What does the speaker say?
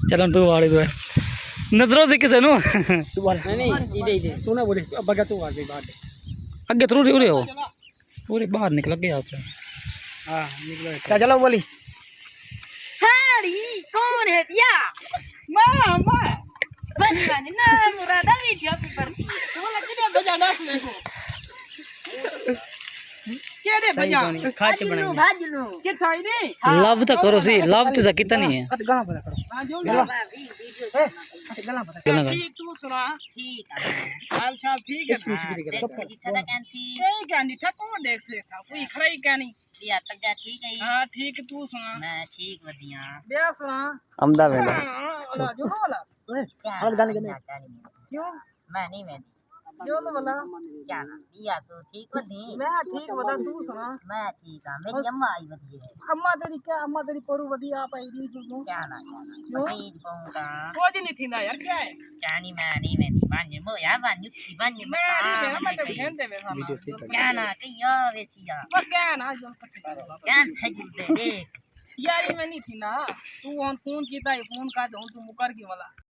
चल तू वाले तो नजरों से किसे नु तू बोल नहीं इधे तू ना बोले बगा तू आगे बाहर अगे थोड़ी उरे हो पूरे बाहर निकल गया आप हां निकलो क्या चलो बोली हाड़ी कौन है भैया मामा बचपन ना मुरादा वीडियो पे पड़ती है तो लग किधर बजा डांस में को केड़े बजा खाच बनाएंगे भाजलू के थाई ने लव तो करो सी लव तो कितना नहीं है गाना पता करो हां जो गाना पता ठीक तू सुना ठीक है हाल चाल ठीक है इतना कैंसी कोई गानी था कौन देख से था कोई खराई गानी या तब जा ठीक है हां ठीक तू सुना मैं ठीक वदिया बे सुना अमदा वेला वाला जो वाला और गाने क्यों मैं नहीं मैं जो वाला क्या ना या तो ठीक वदी मैं ठीक वदा तू सुना मैं ठीक है मेरी अम्मा आई वदी है अम्मा तेरी कोरू वदी आप आई दी तू क्या ना ठीक पहुंचा कुछ नहीं थी ना यार क्या है जानी मैं नहीं मैं बांझ मो यार बांझ की बांझ मैं मैं तो कहते में क्या ना कहियो वेसिया पर क्या ना जो क्या है जुड़े देख यार मैं नहीं थी ना तू फोन कीता है फोन काट हूं तू मुकर की वाला